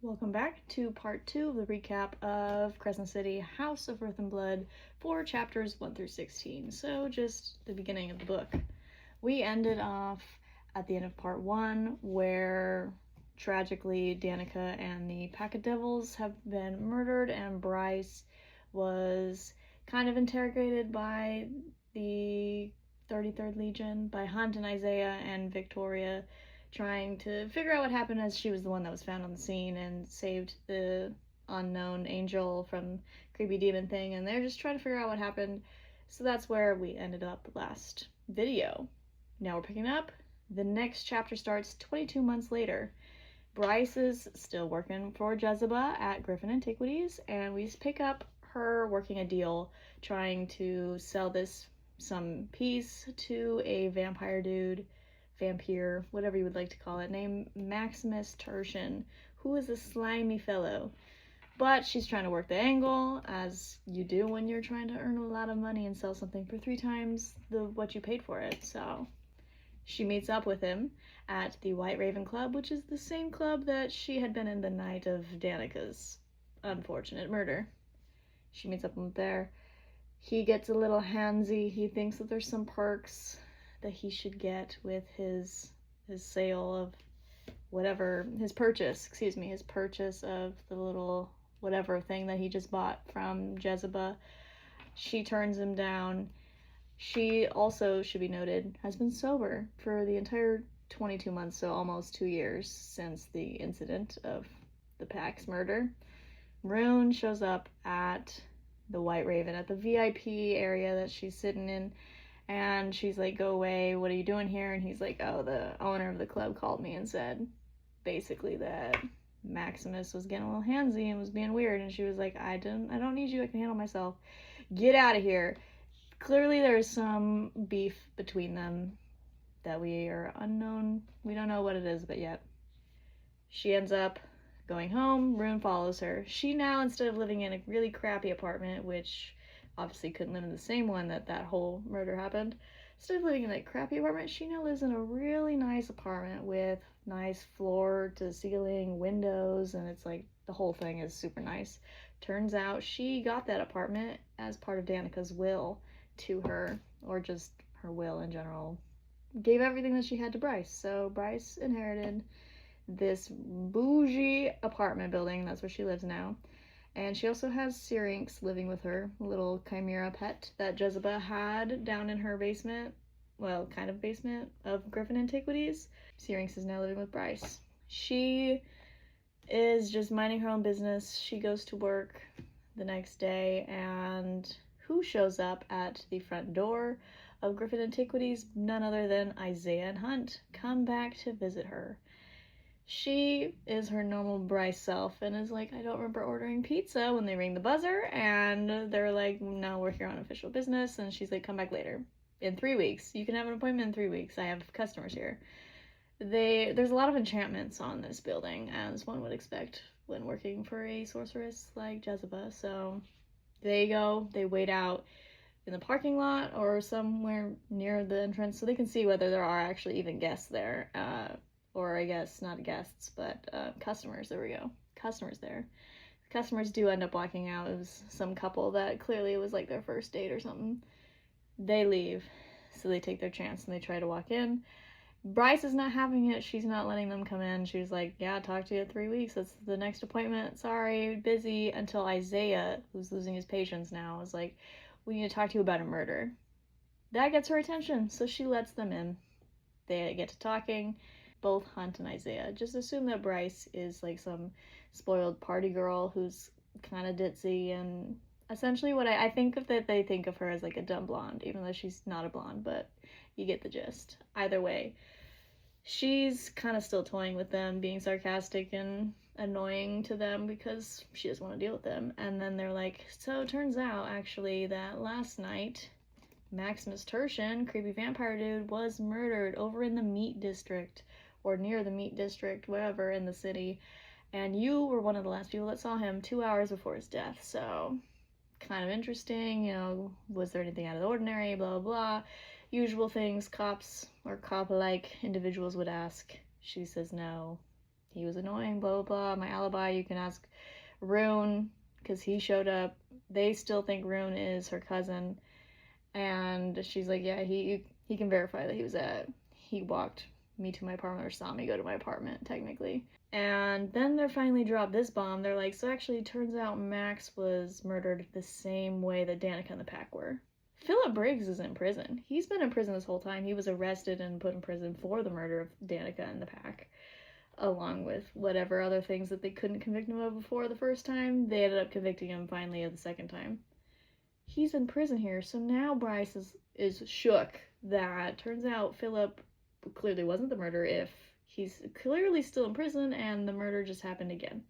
Welcome back to part 2 of the recap of Crescent City House of Earth and Blood for chapters 1 through 16. So just the beginning of the book. We ended off at the end of part 1 where tragically Danica and the Pack of Devils have been murdered and Bryce was kind of interrogated by the 33rd Legion, by Hunt and Isaiah and Victoria, trying to figure out what happened as she was the one that was found on the scene and saved the unknown angel from creepy demon thing, and they're just trying to figure out what happened. So that's where we ended up last video. Now we're picking up. The next chapter starts 22 months later. Bryce is still working for Jezebel at Griffin Antiquities, and we pick up her working a deal trying to sell some piece to a vampire, whatever you would like to call it, named Maximus Tertian, who is a slimy fellow. But she's trying to work the angle, as you do when you're trying to earn a lot of money and sell something for 3 times what you paid for it. So she meets up with him at the White Raven Club, which is the same club that she had been in the night of Danica's unfortunate murder. She meets up with him there. He gets a little handsy. He thinks that there's some perks that he should get with his sale of whatever, his purchase of the little whatever thing that he just bought from Jezebel. She turns him down. She also, should be noted, has been sober for the entire 22 months, so almost 2 years since the incident of the Pack's murder. Rune shows up at the White Raven, at the VIP area that she's sitting in, and she's like, go away, what are you doing here? And he's like, oh, the owner of the club called me and said basically that Maximus was getting a little handsy and was being weird. And she was like, I don't need you, I can handle myself. Get out of here. Clearly there's some beef between them that we are unknown. We don't know what it is, but yet. She ends up going home. Rune follows her. She now, instead of living in a really crappy apartment, which obviously couldn't live in the same one that whole murder happened, instead of living in that crappy apartment, she now lives in a really nice apartment with nice floor to ceiling windows, and it's like the whole thing is super nice. Turns out she got that apartment as part of Danica's will to her, or just her will in general. Gave everything that she had to Bryce, so Bryce inherited this bougie apartment building. That's where she lives now. And she also has Syrinx living with her, a little chimera pet that Jezebel had down in her basement, well, kind of basement of Griffin Antiquities. Syrinx is now living with Bryce. She is just minding her own business. She goes to work the next day, and who shows up at the front door of Griffin Antiquities? None other than Isaiah and Hunt come back to visit her. She is her normal Bryce self and is like, I don't remember ordering pizza, when they ring the buzzer, and they're like, no, we're here on official business. And she's like, come back later. In 3 weeks. You can have an appointment in 3 weeks. I have customers here. There's a lot of enchantments on this building, as one would expect when working for a sorceress like Jezebel. So they wait out in the parking lot or somewhere near the entrance so they can see whether there are actually even guests there. Or I guess not guests, but customers. There we go. Customers there. Customers do end up walking out. It was some couple that clearly it was like their first date or something. They leave, so they take their chance and they try to walk in. Bryce is not having it. She's not letting them come in. She's like, yeah, talk to you in 3 weeks. That's the next appointment. Sorry, busy. Until Isaiah, who's losing his patience now, is like, we need to talk to you about a murder. That gets her attention, so she lets them in. They get to talking. Both Hunt and Isaiah just assume that Bryce is like some spoiled party girl who's kind of ditzy, and essentially what I think of that they think of her as like a dumb blonde, even though she's not a blonde, but you get the gist. Either way, she's kind of still toying with them, being sarcastic and annoying to them because she doesn't want to deal with them. And then they're like, so it turns out actually that last night Maximus Tertian, creepy vampire dude, was murdered over in the meat district, or near the meat district, wherever in the city, and you were one of the last people that saw him 2 hours before his death. So kind of interesting, you know, was there anything out of the ordinary, blah blah blah, usual things cops or cop-like individuals would ask. She says no, he was annoying, blah, blah, blah. My alibi, you can ask Rune, because he showed up. They still think Rune is her cousin. And she's like, yeah, he can verify that he walked me to my apartment, or saw me go to my apartment, technically. And then they're finally dropped this bomb. They're like, so actually, turns out Max was murdered the same way that Danica and the pack were. Philip Briggs is in prison. He's been in prison this whole time. He was arrested and put in prison for the murder of Danica and the pack, along with whatever other things that they couldn't convict him of before the first time. They ended up convicting him finally of the second time. He's in prison here, so now Bryce is shook that turns out Philip clearly wasn't the murderer if he's clearly still in prison and the murder just happened again.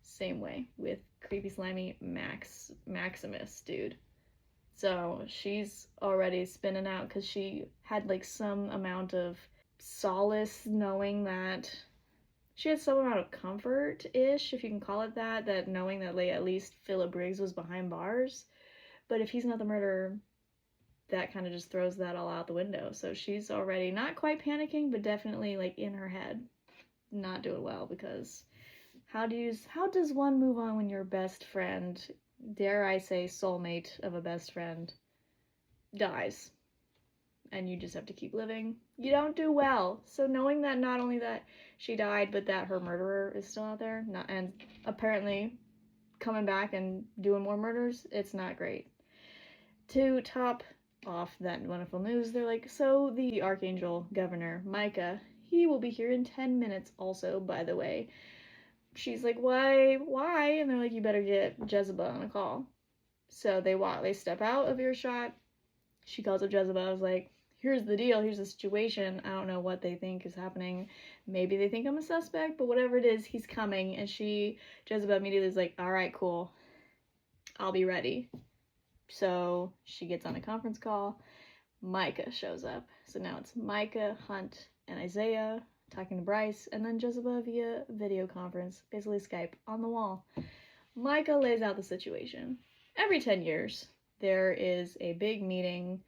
Same way with creepy slimy Maximus dude. So she's already spinning out because she had like some amount of solace knowing that she had some amount of comfort-ish, if you can call it that, that knowing that like at least Philip Briggs was behind bars. But if he's not the murderer, that kind of just throws that all out the window. So she's already not quite panicking, but definitely like in her head, not doing well, because how does one move on when your best friend, dare I say soulmate of a best friend, dies? And you just have to keep living. You don't do well. So knowing that not only that she died, but that her murderer is still out there, and apparently coming back and doing more murders, it's not great. To top off that wonderful news, they're like, so the Archangel Governor, Micah, he will be here in 10 minutes also, by the way. She's like, why? And they're like, you better get Jezebel on a call. So they step out of earshot. She calls up Jezebel. I was like, here's the deal, here's the situation. I don't know what they think is happening. Maybe they think I'm a suspect, but whatever it is, he's coming. And Jezebel immediately is like, all right, cool. I'll be ready. So she gets on a conference call. Micah shows up. So now it's Micah, Hunt, and Isaiah talking to Bryce, and then Jezebel via video conference, basically Skype, on the wall. Micah lays out the situation. Every 10 years, there is a big meeting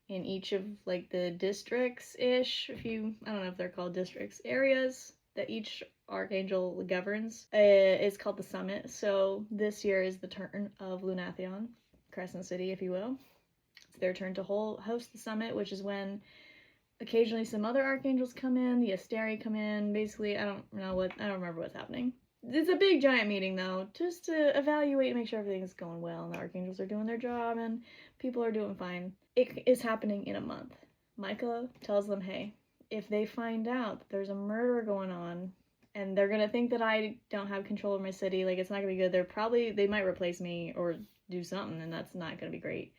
in each of like the districts-ish, I don't know if they're called districts, areas that each archangel governs. It's called the Summit. So this year is the turn of Lunathion, Crescent City, if you will. It's their turn to host the Summit, which is when occasionally some other archangels come in, the Asteri come in. Basically, I don't remember what's happening. It's a big giant meeting though, just to evaluate and make sure everything's going well and the archangels are doing their job and people are doing fine. It is happening in a month. Micah tells them, hey, if they find out that there's a murder going on and they're gonna think that I don't have control of my city, like it's not gonna be good. They might replace me or do something, and that's not gonna be great.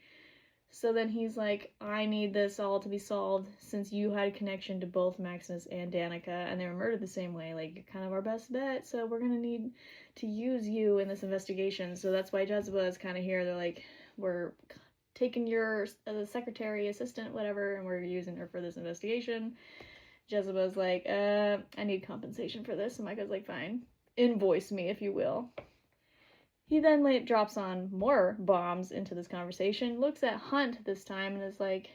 So then he's like, I need this all to be solved since you had a connection to both Maximus and Danica and they were murdered the same way. Like, you're kind of our best bet, so we're gonna need to use you in this investigation. So that's why Jezebel is kind of here. They're like, we're taking your secretary, assistant, whatever, and we're using her for this investigation. Jezebel's like, I need compensation for this. And Micah's like, fine, invoice me if you will. He then drops on more bombs into this conversation, looks at Hunt this time, and is like,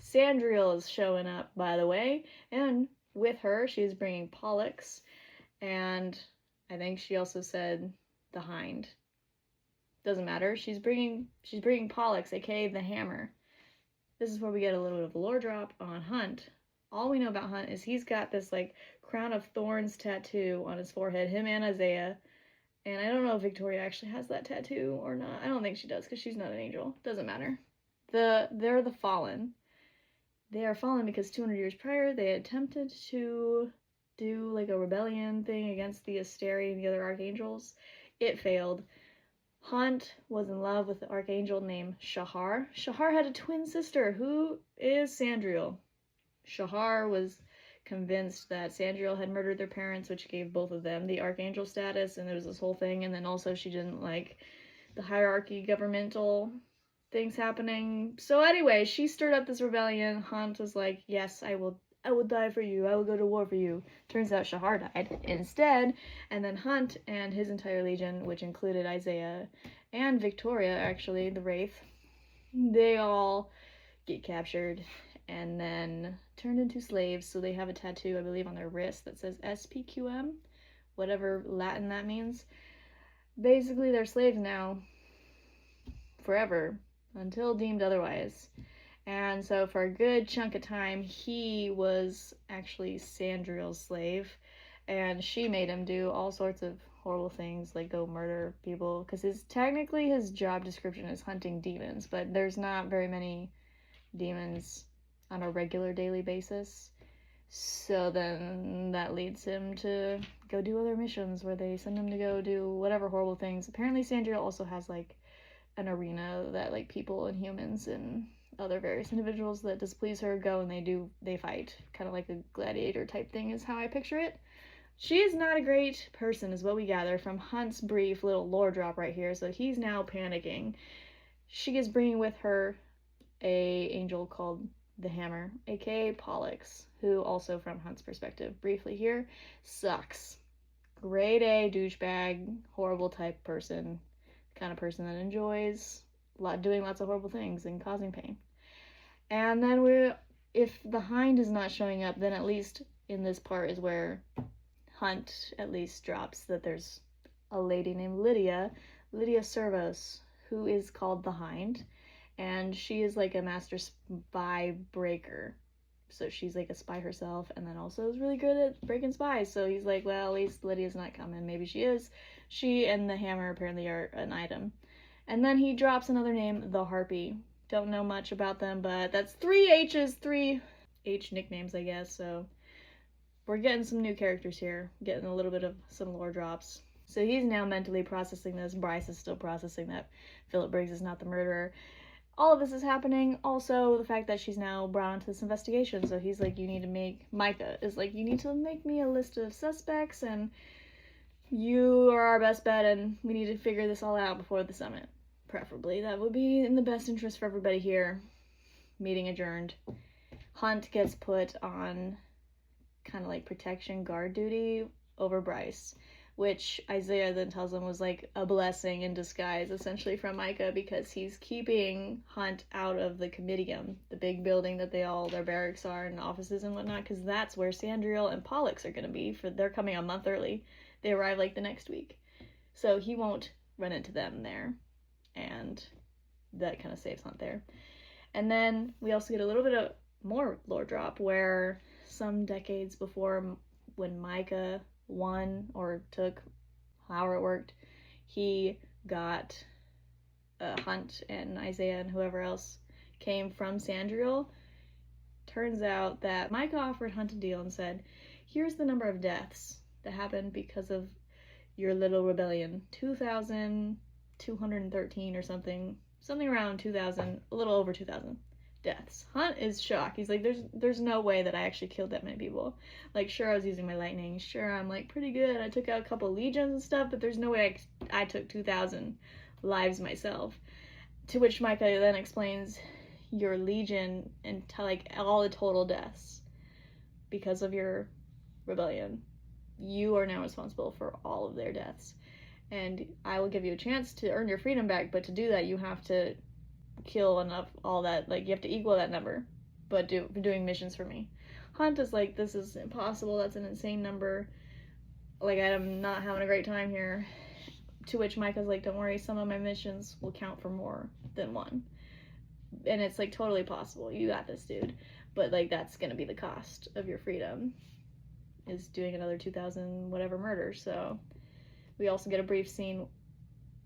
Sandriel is showing up, by the way, and with her, she's bringing Pollux, and I think she also said the Hind. Doesn't matter, she's bringing Pollux, aka the Hammer. This is where we get a little bit of a lore drop on Hunt. All we know about Hunt is he's got this, like, crown of thorns tattoo on his forehead, him and Isaiah. And I don't know if Victoria actually has that tattoo or not. I don't think she does because she's not an angel. Doesn't matter. They're the Fallen. They are fallen because 200 years prior they attempted to do like a rebellion thing against the Asteri and the other archangels. It failed. Hunt was in love with an archangel named Shahar. Shahar had a twin sister who is Sandriel. Shahar was convinced that Sandriel had murdered their parents, which gave both of them the archangel status, and there was this whole thing, and then also she didn't like the hierarchy governmental things happening. So anyway, she stirred up this rebellion. Hunt was like, yes, I will die for you, I will go to war for you. Turns out Shahar died instead, and then Hunt and his entire legion, which included Isaiah and Victoria, actually, the Wraith, they all get captured and then turned into slaves. So they have a tattoo, I believe, on their wrist that says SPQM, whatever Latin that means. Basically, they're slaves now, forever, until deemed otherwise. And so for a good chunk of time, he was actually Sandriel's slave, and she made him do all sorts of horrible things, like go murder people, because technically his job description is hunting demons, but there's not very many demons on a regular daily basis. So then that leads him to go do other missions where they send him to go do whatever horrible things. Apparently Sandriel also has like an arena that like people and humans and other various individuals that displease her go and they fight. Kind of like a gladiator type thing is how I picture it. She is not a great person is what we gather from Hunt's brief little lore drop right here, so he's now panicking. She is bringing with her a angel called the Hammer, aka Pollux, who also from Hunt's perspective, briefly here, sucks. Grade A douchebag, horrible type person, kind of person that enjoys doing lots of horrible things and causing pain. And then if the Hind is not showing up, then at least in this part is where Hunt at least drops that there's a lady named Lydia Servos, who is called the Hind, and she is like a master spy breaker. So she's like a spy herself, and then also is really good at breaking spies. So he's like, well, at least Lydia's not coming. Maybe she is. She and the Hammer apparently are an item. And then he drops another name, the Harpy. Don't know much about them, but that's 3 H's, 3 H nicknames, I guess. So we're getting some new characters here, getting a little bit of some lore drops. So he's now mentally processing this. Bryce is still processing that Philip Briggs is not the murderer. All of this is happening. Also, the fact that she's now brought into this investigation. So he's like, Micah is like, you need to make me a list of suspects, and you are our best bet, and we need to figure this all out before the summit. Preferably. That would be in the best interest for everybody here. Meeting adjourned. Hunt gets put on kind of like protection guard duty over Bryce, which Isaiah then tells him was like a blessing in disguise essentially from Micah, because he's keeping Hunt out of the Comitium, the big building that their barracks are and offices and whatnot, because that's where Sandriel and Pollux are going to be. They're coming a month early. They arrive like the next week, so he won't run into them there, and that kind of saves Hunt there. And then we also get a little bit of more lore drop where some decades before, when Micah won or took, however it worked, he got Hunt and Isaiah and whoever else came from Sandriel. Turns out that Micah offered Hunt a deal and said, here's the number of deaths that happened because of your little rebellion. 2,213 or something around 2,000, a little over 2,000 deaths. Hunt is shocked. He's like, there's no way that I actually killed that many people. Like, sure, I was using my lightning. Sure, I'm like pretty good. I took out a couple legions and stuff, but there's no way I took 2,000 lives myself. To which Micah then explains, your legion and like all the total deaths because of your rebellion, you are now responsible for all of their deaths, and I will give you a chance to earn your freedom back, but to do that you have to kill enough, all that, like you have to equal that number, but doing missions for me. Hunt is like, this is impossible, that's an insane number, like I'm not having a great time here. To which Micah's like, don't worry, some of my missions will count for more than one, and it's like totally possible, you got this, dude, but like that's gonna be the cost of your freedom, is doing another 2,000 whatever murders. So we also get a brief scene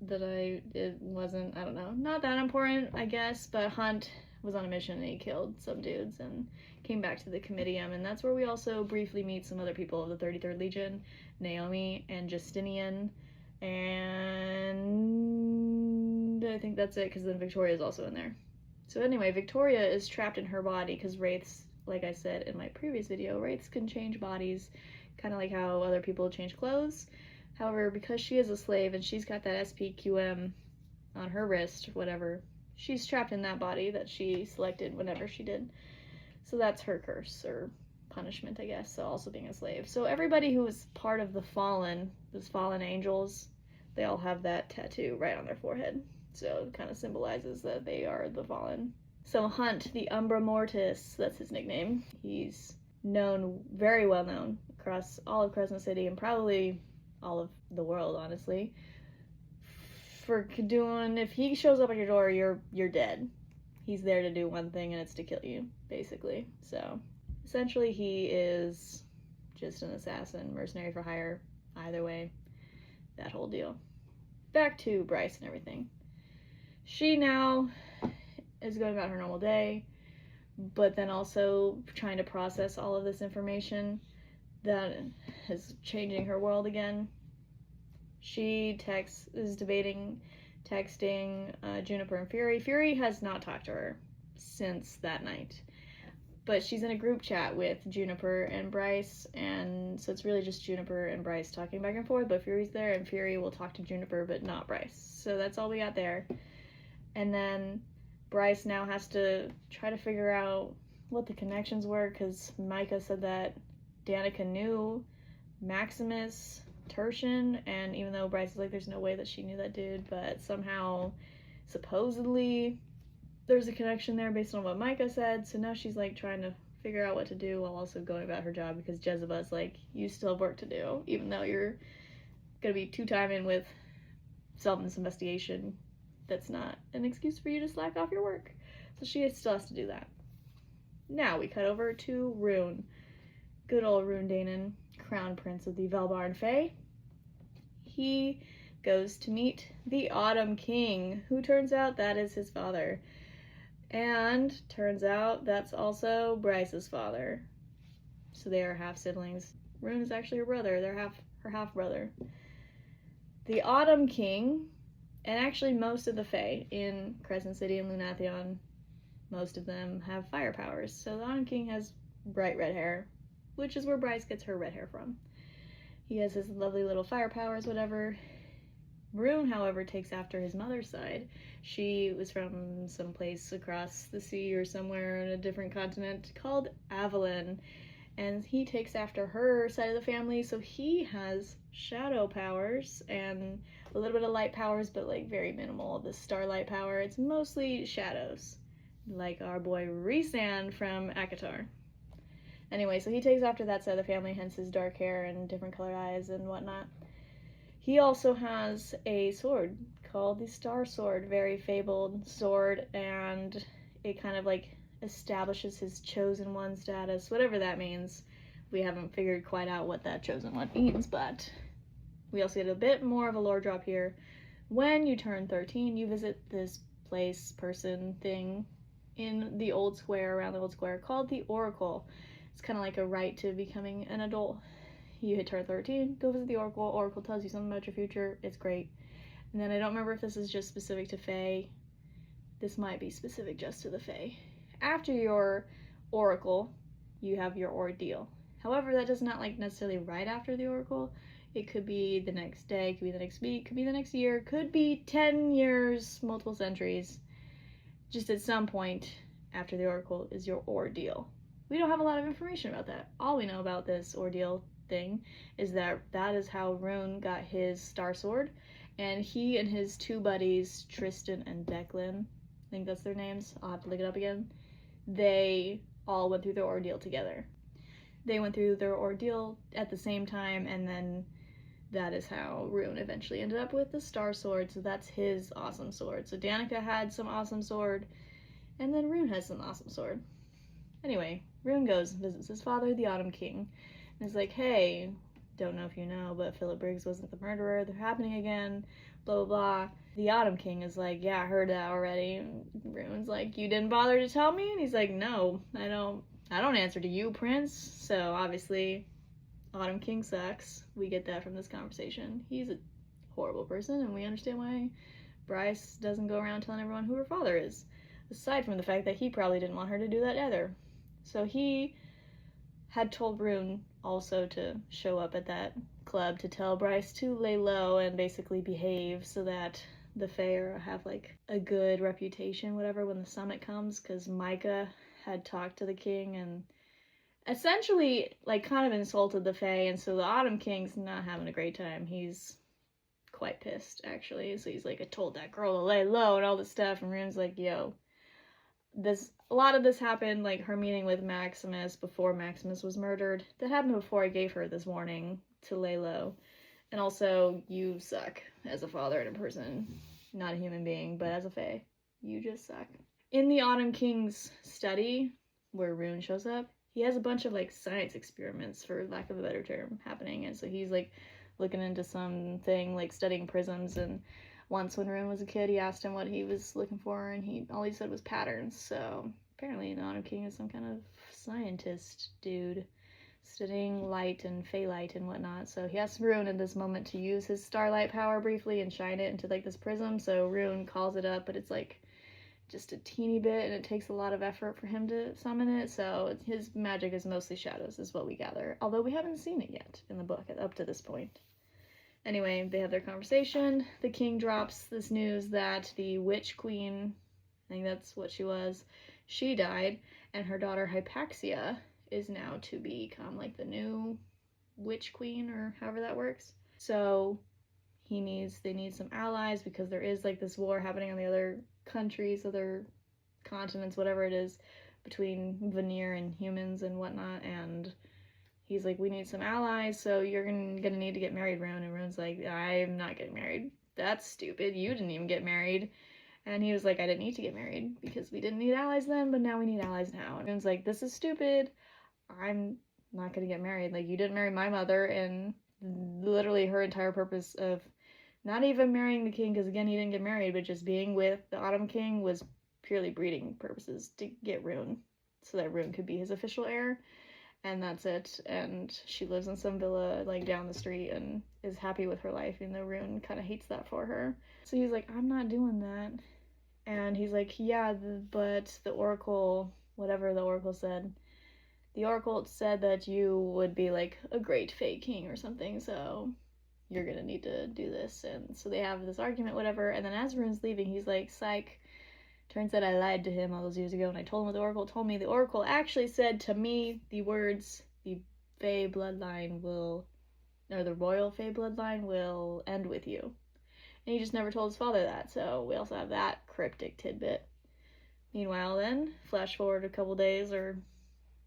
that it wasn't, I don't know, not that important, I guess, but Hunt was on a mission and he killed some dudes and came back to the Comitium, and that's where we also briefly meet some other people of the 33rd Legion, Naomi and Justinian, and I think that's it, because then Victoria is also in there. So anyway, Victoria is trapped in her body because wraiths, like I said in my previous video, wraiths can change bodies, kind of like how other people change clothes. However, because she is a slave and she's got that SPQM on her wrist, whatever, she's trapped in that body that she selected whenever she did. So that's her curse, or punishment, I guess, so also being a slave. So everybody who is part of the fallen, those fallen angels, they all have that tattoo right on their forehead. So it kind of symbolizes that they are the fallen. So Hunt, the Umbra Mortis, that's his nickname. He's very well known across all of Crescent City, and probably all of the world, honestly, for doing, if he shows up at your door, you're dead. He's there to do one thing, and it's to kill you, basically. So essentially he is just an assassin, mercenary for hire, either way, that whole deal. Back to Bryce and everything. She now is going about her normal day, but then also trying to process all of this information that is changing her world again. She is debating texting Juniper and Fury. Fury has not talked to her since that night, but she's in a group chat with Juniper and Bryce, and so it's really just Juniper and Bryce talking back and forth, but Fury's there, and Fury will talk to Juniper but not Bryce. So that's all we got there. And then Bryce now has to try to figure out what the connections were, because Micah said that Danica knew Maximus Tertian, and even though Bryce is like, there's no way that she knew that dude, but somehow, supposedly, there's a connection there based on what Micah said. So now she's like trying to figure out what to do while also going about her job, because Jezebel's like, you still have work to do, even though you're gonna be 2-time in with this investigation. That's not an excuse for you to slack off your work. So she still has to do that. Now we cut over to Rune. Good old Rune Danon, Crown Prince of the Velbarn Fae. He goes to meet the Autumn King, who turns out that is his father. And turns out that's also Bryce's father. So they are half-siblings. Rune is actually her brother. They're her half-brother. The Autumn King, and actually most of the Fae in Crescent City and Lunathion, most of them have fire powers. So the Autumn King has bright red hair, which is where Bryce gets her red hair from. He has his lovely little fire powers, whatever. Rune, however, takes after his mother's side. She was from some place across the sea or somewhere on a different continent called Avalon, and he takes after her side of the family, so he has shadow powers and a little bit of light powers, but like very minimal of the starlight power. It's mostly shadows, like our boy Rhysand from Akatar. Anyway, so he takes after that side of the family, hence his dark hair and different colored eyes and whatnot. He also has a sword called the Star Sword, very fabled sword, and it kind of like establishes his chosen one status, whatever that means. We haven't figured quite out what that chosen one means, but we also get a bit more of a lore drop here. When you turn 13, you visit this place, person, thing in the old square, around the old square, called the Oracle. It's kind of like a right to becoming an adult. You hit turn 13, go visit the Oracle. Oracle tells you something about your future. It's great. And then I don't remember if this is just specific to Fae. This might be specific just to the Fae. After your Oracle, you have your Ordeal. However, that does not like necessarily right after the Oracle. It could be the next day, could be the next week, could be the next year, could be 10 years, multiple centuries. Just at some point after the Oracle is your Ordeal. We don't have a lot of information about that. All we know about this Ordeal thing is that that is how Rune got his Star Sword, and he and his two buddies, Tristan and Declan, I think that's their names, I'll have to look it up again, they all went through their ordeal together. They went through their ordeal at the same time, and then that is how Rune eventually ended up with the Star Sword, so that's his awesome sword. So Danica had some awesome sword, and then Rune has some awesome sword. Anyway, Rune goes and visits his father, the Autumn King, and is like, hey, don't know if you know, but Philip Briggs wasn't the murderer, they're happening again, blah blah blah. The Autumn King is like, yeah, I heard that already. And Rune's like, you didn't bother to tell me? And he's like, no, I don't answer to you, Prince. So obviously Autumn King sucks. We get that from this conversation. He's a horrible person, and we understand why Bryce doesn't go around telling everyone who her father is, aside from the fact that he probably didn't want her to do that either. So he had told Rune also to show up at that club to tell Bryce to lay low and basically behave so that the Fae have like a good reputation, whatever, when the summit comes, because Micah had talked to the king and essentially like kind of insulted the Fae, and so the Autumn King's not having a great time. He's quite pissed, actually. So he's like, I told that girl to lay low and all this stuff, and Rune's like, yo, a lot of this happened, like her meeting with Maximus before Maximus was murdered. That happened before I gave her this warning to lay low. And also, you suck as a father and a person, not a human being, but as a fae, you just suck. In the Autumn King's study, where Rune shows up, he has a bunch of like science experiments, for lack of a better term, happening. And so he's like looking into something, like studying prisms. And once when Rune was a kid, he asked him what he was looking for, and all he said was patterns. So apparently the Autumn King is some kind of scientist dude, studying light and fey light and whatnot. So he asks Rune in this moment to use his starlight power briefly and shine it into like this prism. So Rune calls it up, but it's like just a teeny bit, and it takes a lot of effort for him to summon it. So his magic is mostly shadows, is what we gather. Although we haven't seen it yet in the book up to this point. Anyway, they have their conversation. The king drops this news that the witch queen, I think that's what she was, she died, and her daughter Hypaxia is now to become like the new witch queen, or however that works. So they need some allies, because there is like this war happening on the other countries, other continents, whatever it is, between Vanir and humans and whatnot. And he's like, we need some allies, so you're gonna need to get married, Rune. And Rune's like, I'm not getting married. That's stupid. You didn't even get married. And he was like, I didn't need to get married because we didn't need allies then, but now we need allies now. And Rune's like, this is stupid. I'm not gonna get married. Like, you didn't marry my mother, and literally her entire purpose of not even marrying the king, because again, he didn't get married, but just being with the Autumn King was purely breeding purposes to get Rune, so that Rune could be his official heir. And that's it. And she lives in some villa like down the street and is happy with her life, even though Rune kind of hates that for her. So he's like, I'm not doing that. And he's like, yeah, but the oracle, whatever the oracle said, the oracle said that you would be like a great fae king or something, so you're gonna need to do this. And so they have this argument, whatever. And then as Rune's leaving, he's like, psych, turns out I lied to him all those years ago, and I told him what the oracle told me. The oracle actually said to me the words, the fae bloodline will, or the royal fae bloodline will end with you. And he just never told his father that. So we also have that cryptic tidbit. Meanwhile then, flash forward a couple days, or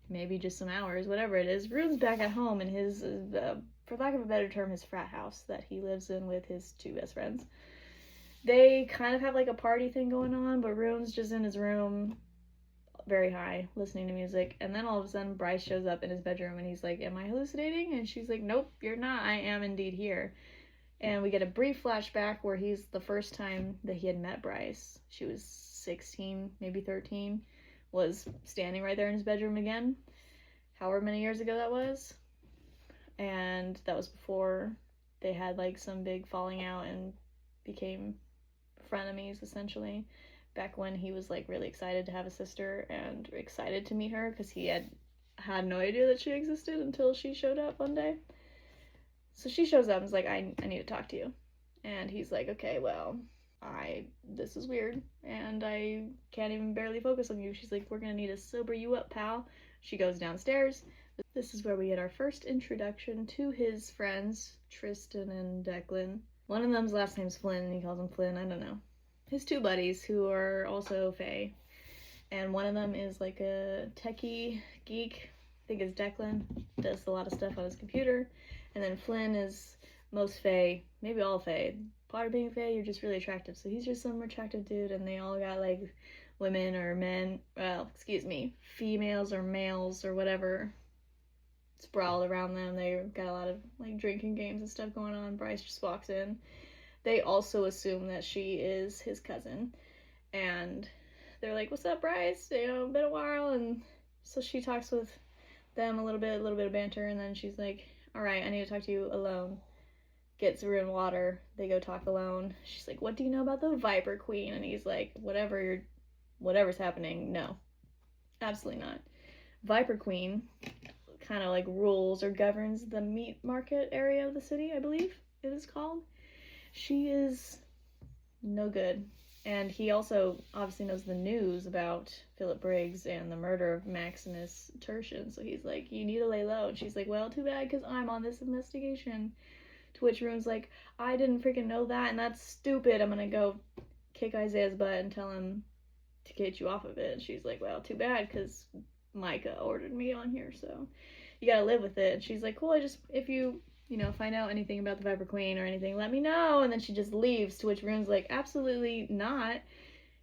maybe just some hours, whatever it is, Rune's back at home in his, for lack of a better term, his frat house that he lives in with his two best friends. They kind of have like a party thing going on, but Rune's just in his room, very high, listening to music. And then all of a sudden, Bryce shows up in his bedroom, and he's like, am I hallucinating? And she's like, nope, you're not. I am indeed here. And we get a brief flashback where he's the first time that he had met Bryce. She was 16, maybe 13, was standing right there in his bedroom again, however many years ago that was. And that was before they had like some big falling out and became frenemies, essentially, back when he was like really excited to have a sister and excited to meet her, because he had no idea that she existed until she showed up one day. So she shows up and is like, I need to talk to you. And he's like, okay, well, this is weird, and I can't even barely focus on you. She's like, we're gonna need to sober you up, pal. She goes downstairs. This is where we get our first introduction to his friends, Tristan and Declan. One of them's last name's Flynn, and he calls him Flynn, I don't know. His two buddies, who are also fae. And one of them is like a techie geek, I think it's Declan, does a lot of stuff on his computer. And then Flynn is most fae, maybe all fae. Part of being fae, you're just really attractive. So he's just some attractive dude, and they all got like women or men, well, excuse me, females or males or whatever sprawled around them. They got a lot of like drinking games and stuff going on. Bryce just walks in. They also assume that she is his cousin, and they're like, what's up, Bryce? You know, been a while. And so she talks with them a little bit of banter, and then she's like, all right, I need to talk to you alone. Gets Rune water. They go talk alone. She's like, what do you know about the Viper Queen? And he's like, whatever's happening, no, absolutely not. Viper Queen kind of like rules or governs the meat market area of the city, I believe it is called. She is no good. And he also obviously knows the news about Philip Briggs and the murder of Maximus Tertian. So he's like, you need to lay low. And she's like, well, too bad, because I'm on this investigation. To which Rune's like, I didn't freaking know that, and that's stupid. I'm gonna go kick Isaiah's butt and tell him to get you off of it. And she's like, well, too bad, because Micah ordered me on here, so you gotta live with it. And she's like, cool, if you you know, find out anything about the Viper Queen or anything, let me know. And then she just leaves, to which Rune's like, absolutely not.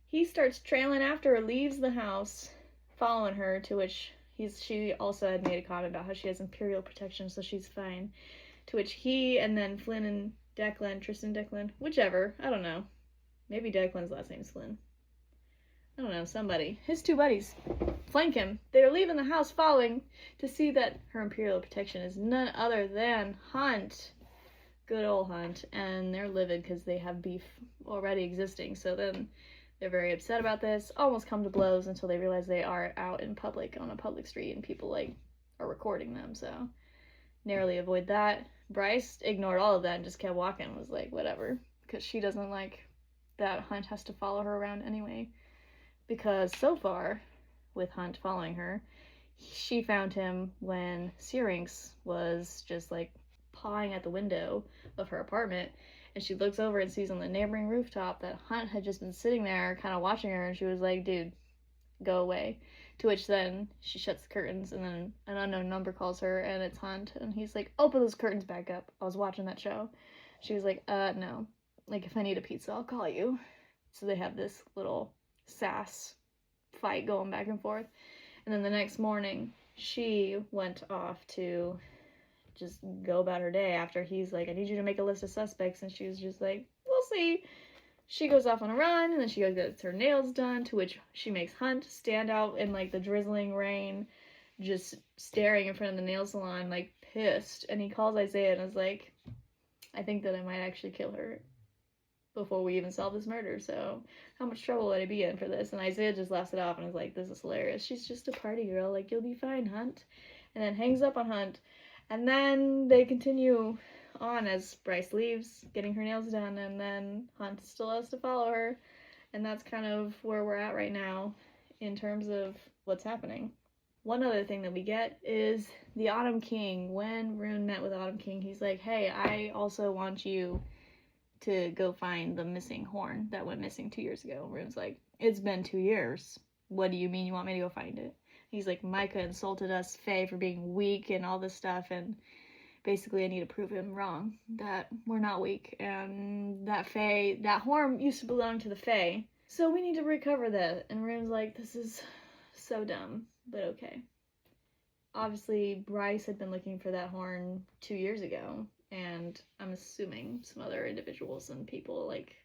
He starts trailing after her, leaves the house, following her, to which she also had made a comment about how she has Imperial protection, so she's fine. To which he and then Flynn and Declan, Tristan Declan, whichever, I don't know. Maybe Declan's last name's Flynn. I don't know, somebody. His two buddies flank him. They're leaving the house following to see that her Imperial protection is none other than Hunt. Good old Hunt. And they're livid because they have beef already existing. So then they're very upset about this, almost come to blows until they realize they are out in public on a public street and people like are recording them. So narrowly avoid that. Bryce ignored all of that and just kept walking and was like, whatever. Because she doesn't like that Hunt has to follow her around anyway. Because so far, with Hunt following her, she found him when Syrinx was just like pawing at the window of her apartment, and she looks over and sees on the neighboring rooftop that Hunt had just been sitting there kind of watching her, and she was like, dude, go away. To which then she shuts the curtains, and then an unknown number calls her, and it's Hunt, and he's like, open those curtains back up. I was watching that show. She was like, no. Like, if I need a pizza, I'll call you. So they have this little sass fight going back and forth. And then the next morning, she went off to just go about her day after he's like, I need you to make a list of suspects. And she was just like, we'll see. She goes off on a run, and then she gets her nails done, to which she makes Hunt stand out in like the drizzling rain, just staring in front of the nail salon, like pissed. And he calls Isaiah and is like, I think that I might actually kill her before we even solve this murder, so how much trouble would I be in for this? And Isaiah just laughs it off and is like, this is hilarious. She's just a party girl, like, you'll be fine, Hunt. And then hangs up on Hunt. And then they continue on as Bryce leaves, getting her nails done, and then Hunt still has to follow her. And that's kind of where we're at right now in terms of what's happening. One other thing that we get is the Autumn King. When Rune met with Autumn King, he's like, hey, I also want you to go find the missing horn that went missing 2 years ago. Rune's like, it's been 2 years. What do you mean you want me to go find it? He's like, Micah insulted us, Faye, for being weak and all this stuff, and basically I need to prove him wrong, that we're not weak, and that Faye, that horn used to belong to the Faye, so we need to recover that. And Rune's like, this is so dumb, but okay. Obviously, Bryce had been looking for that horn 2 years ago, and I'm assuming some other individuals and people like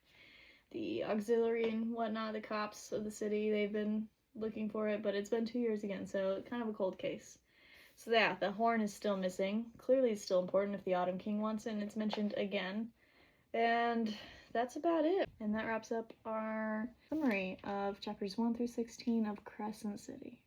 the auxiliary and whatnot, the cops of the city, they've been looking for it, but it's been 2 years again, so kind of a cold case. So yeah, the horn is still missing. Clearly it's still important if the Autumn King wants it, and it's mentioned again. And that's about it. And that wraps up our summary of chapters 1 through 16 of Crescent City.